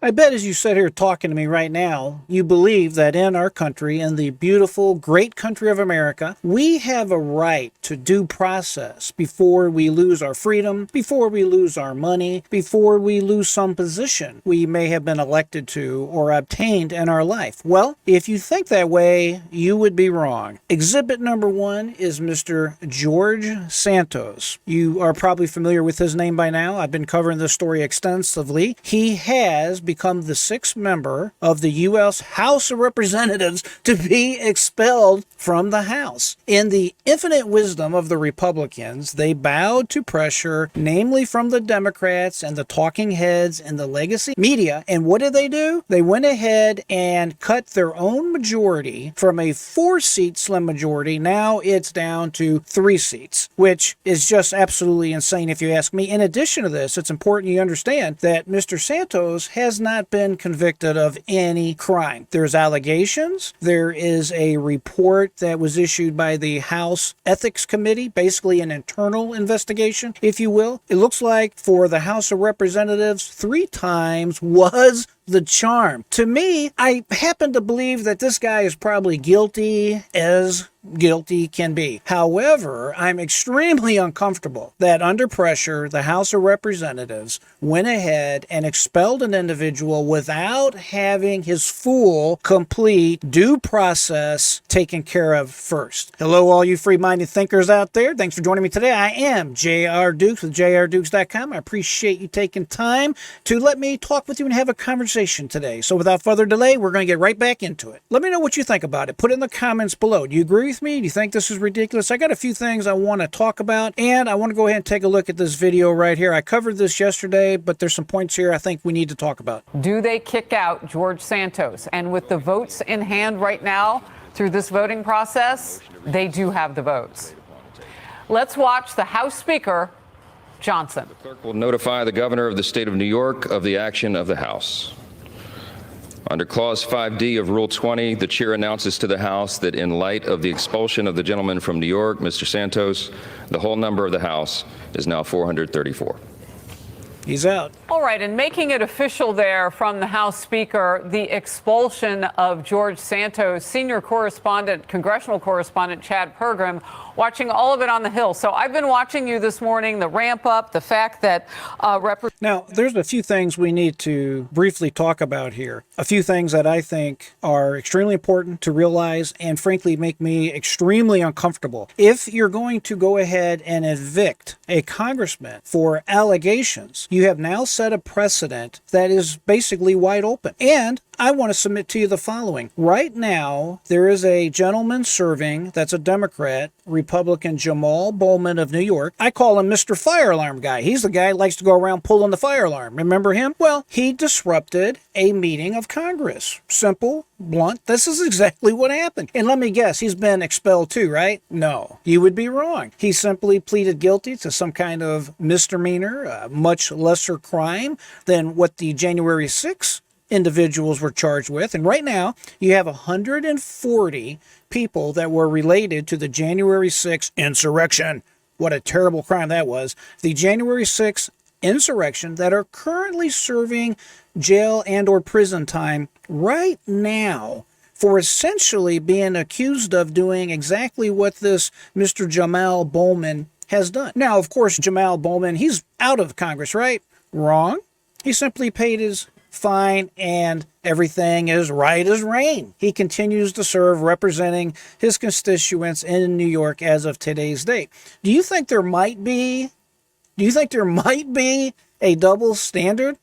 I bet as you sit here talking to me right now, you believe that in our country, in the beautiful, great country of America, we have a right to due process before we lose our freedom, before we lose our money, before we lose some position we may have been elected to or obtained in our life. Well, if you think that way, you would be wrong. Exhibit number 1 is Mr. George Santos. You are probably familiar with his name by now. I've been covering this story extensively. He has become the 6th member of the U.S. House of Representatives to be expelled from the House. In the infinite wisdom of the Republicans, they bowed to pressure, namely from the Democrats and the talking heads and the legacy media. And what did they do? They went ahead and cut their own majority from a 4-seat slim majority. Now it's down to 3 seats, which is just absolutely insane if you ask me. In addition to this, it's important you understand that Mr. Santos has not been convicted of any crime. There's allegations. There is a report that was issued by the House Ethics Committee, basically an internal investigation, if you will. It looks like for the House of Representatives, 3 times was the charm. To me, I happen to believe that this guy is probably guilty as guilty can be. However, I'm extremely uncomfortable that under pressure, the House of Representatives went ahead and expelled an individual without having his full, complete due process taken care of first. Hello, all you free-minded thinkers out there. Thanks for joining me today. I am JR Dukes with JRDukes.com. I appreciate you taking time to let me talk with you and have a conversation today. So without further delay, we're going to get right back into it. Let me know what you think about it. Put it in the comments below. Do you agree with me? Do you think this is ridiculous? I got a few things I want to talk about, and I want to go ahead and take a look at this video right here. I covered this yesterday, but there's some points here I think we need to talk about. Do they kick out George Santos? And with the votes in hand right now through this voting process, they do have the votes. Let's watch the House Speaker, Johnson. The clerk will notify the governor of the state of New York of the action of the House. Under Clause 5D of Rule 20, the chair announces to the House that in light of the expulsion of the gentleman from New York, Mr. Santos, the whole number of the House is now 434. He's out. All right, and making it official there from the House Speaker, the expulsion of George Santos, senior correspondent, congressional correspondent Chad Pergram, watching all of it on the Hill. So I've been watching you this morning, the ramp up, the fact that Now, there's a few things we need to briefly talk about here. A few things that I think are extremely important to realize and frankly make me extremely uncomfortable. If you're going to go ahead and evict a congressman for allegations, you have now set a precedent that is basically wide open. And I want to submit to you the following. Right now, there is a gentleman serving that's a Democrat, Republican Jamal Bowman of New York. I call him Mr. Fire Alarm Guy. He's the guy who likes to go around pulling the fire alarm. Remember him? Well, he disrupted a meeting of Congress. Simple, blunt. This is exactly what happened. And let me guess, he's been expelled too, right? No, you would be wrong. He simply pleaded guilty to some kind of misdemeanor, a much lesser crime than what the January 6th individuals were charged with. And right now, you have 140 people that were related to the January 6th insurrection. What a terrible crime that was. The January 6th insurrection that are currently serving jail and or prison time right now for essentially being accused of doing exactly what this Mr. Jamal Bowman has done. Now, of course, Jamal Bowman, he's out of Congress, right? Wrong. He simply paid his fine and everything is right as rain. He continues to serve representing his constituents in New York as of today's date. Do you think there might be a double standard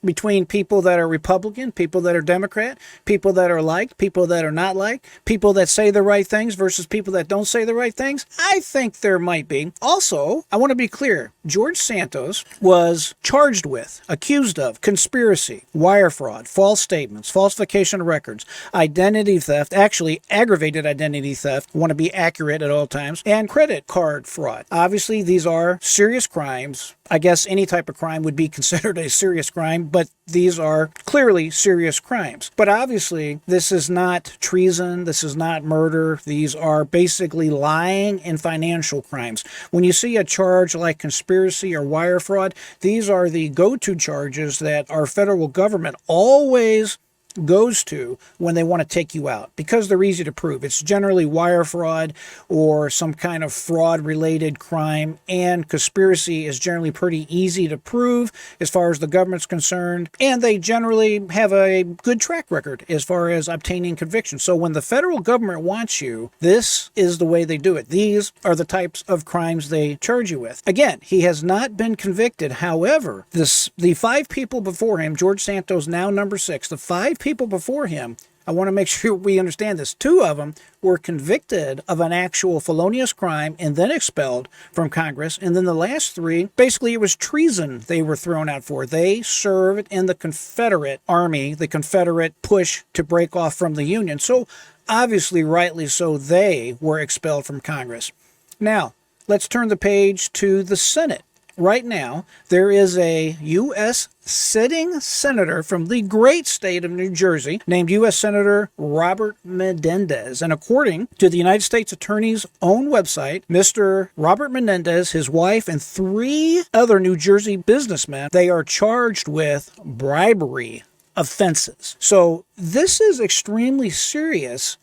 between people that are Republican, people that are Democrat, people that are liked, people that are not liked, people that say the right things versus people that don't say the right things? I think there might be. Also, I want to be clear. George Santos was charged with, accused of conspiracy, wire fraud, false statements, falsification of records, identity theft, actually aggravated identity theft, want to be accurate at all times, and credit card fraud. Obviously, these are serious crimes. I guess any type of crime would be considered a serious crime but these are clearly serious crimes. But obviously, this is not treason. This is not murder. These are basically lying and financial crimes. When you see a charge like conspiracy or wire fraud, these are the go-to charges that our federal government always goes to when they want to take you out because they're easy to prove. It's generally wire fraud or some kind of fraud related crime, and conspiracy is generally pretty easy to prove as far as the government's concerned, and they generally have a good track record as far as obtaining convictions. So when the federal government wants you, this is the way they do it. These are the types of crimes they charge you with. Again, he has not been convicted. However, the 5 people before him, George Santos now number 6, the 5 people before him, I want to make sure we understand this. 2 of them were convicted of an actual felonious crime and then expelled from Congress. And then the last 3, basically it was treason they were thrown out for. They served in the Confederate Army, the Confederate push to break off from the Union. So obviously, rightly so, they were expelled from Congress. Now, let's turn the page to the Senate. Right now, there is a U.S. sitting senator from the great state of New Jersey named U.S. Senator Robert Menendez. And according to the United States Attorney's own website, Mr. Robert Menendez, his wife, and 3 other New Jersey businessmen, they are charged with bribery offenses. So this is extremely serious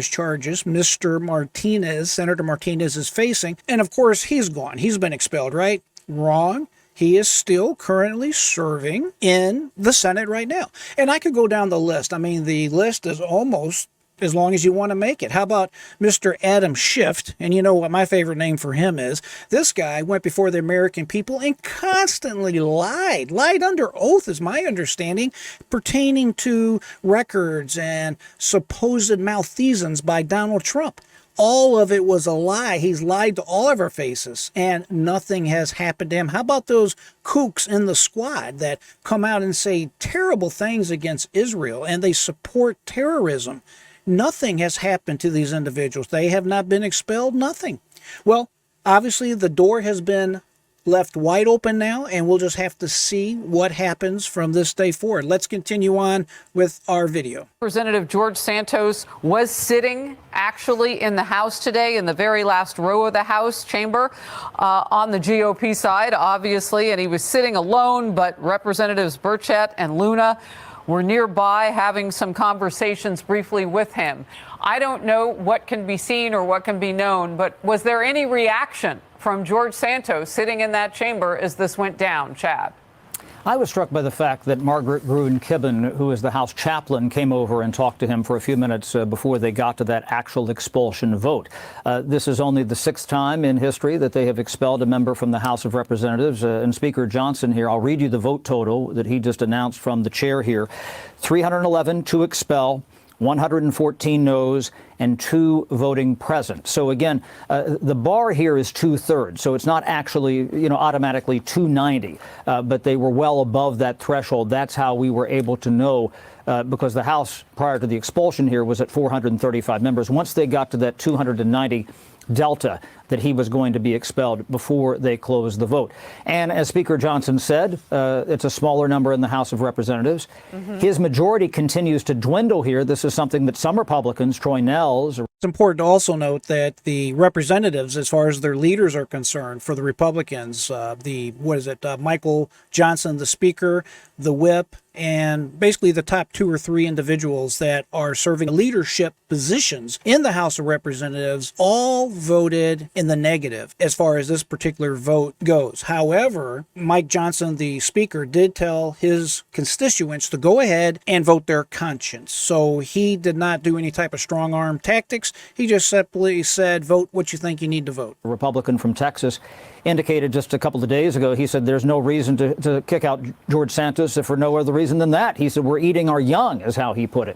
charges Mr. Martinez, Senator Martinez, is facing. And of course, he's gone. He's been expelled, right? Wrong. He is still currently serving in the Senate right now. And I could go down the list. I mean, the list is almost as long as you want to make it. How about Mr. Adam Schiff? And you know what my favorite name for him is? This guy went before the American people and constantly lied under oath, is my understanding, pertaining to records and supposed malfeasance by Donald Trump. All of it was a lie. He's lied to all of our faces, and nothing has happened to him. How about those kooks in the squad that come out and say terrible things against Israel, and they support terrorism? Nothing has happened to these individuals. They have not been expelled, nothing. Well, obviously the door has been left wide open now, and we'll just have to see what happens from this day forward. Let's continue on with our video. Representative George Santos was sitting actually in the House today, in the very last row of the House chamber on the GOP side, obviously, and he was sitting alone, but Representatives Burchett and Luna were nearby having some conversations briefly with him. I don't know what can be seen or what can be known, but was there any reaction from George Santos sitting in that chamber as this went down, Chad? I was struck by the fact that Margaret Gruen-Kibben, who is the House chaplain, came over and talked to him for a few minutes before they got to that actual expulsion vote. This is only the 6th time in history that they have expelled a member from the House of Representatives. And Speaker Johnson here, I'll read you the vote total that he just announced from the chair here. 311 to expel, 114 noes, and 2 voting present. So again, the bar here is 2/3. So it's not actually, automatically 290, but they were well above that threshold. That's how we were able to know, because the House prior to the expulsion here was at 435 members. Once they got to that 290 delta, that he was going to be expelled before they closed the vote. And as Speaker Johnson said, it's a smaller number in the House of Representatives. His majority continues to dwindle here. This is something that some Republicans, Troy Nehls. It's important to also note that the representatives, as far as their leaders are concerned, for the Republicans, Michael Johnson, the Speaker, the Whip, and basically the top 2 or 3 individuals that are serving leadership positions in the House of Representatives all voted in the negative as far as this particular vote goes. However, Mike Johnson, the Speaker, did tell his constituents to go ahead and vote their conscience. So he did not do any type of strong arm tactics. He just simply said, vote what you think you need to vote. A Republican from Texas indicated just a couple of days ago, he said there's no reason to kick out George Santos for no other reason than that. He said we're eating our young, is how he put it.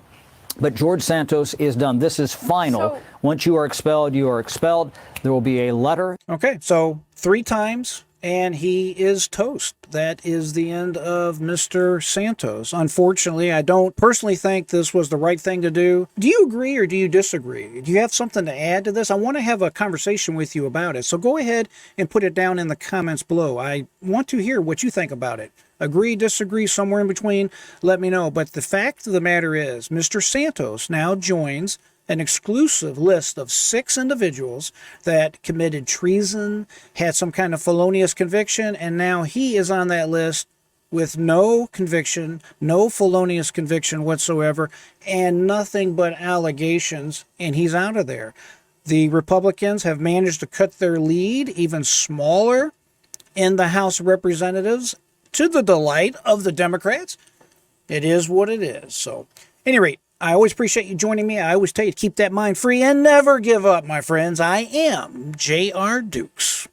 But George Santos is done. This is final. Once you are expelled, you are expelled. There will be a letter. Okay, so 3 times and he is toast. That is the end of Mr. Santos. Unfortunately, I don't personally think this was the right thing to do. Do you agree or do you disagree? Do you have something to add to this? I want to have a conversation with you about it. So go ahead and put it down in the comments below. I want to hear what you think about it. Agree, disagree, somewhere in between, let me know. But the fact of the matter is, Mr. Santos now joins an exclusive list of 6 individuals that committed treason, had some kind of felonious conviction, and now he is on that list with no conviction, no felonious conviction whatsoever, and nothing but allegations, and he's out of there. The Republicans have managed to cut their lead even smaller in the House of Representatives, to the delight of the Democrats. It is what it is. So, at any rate, I always appreciate you joining me. I always tell you to keep that mind free and never give up, my friends. I am J.R. Dukes.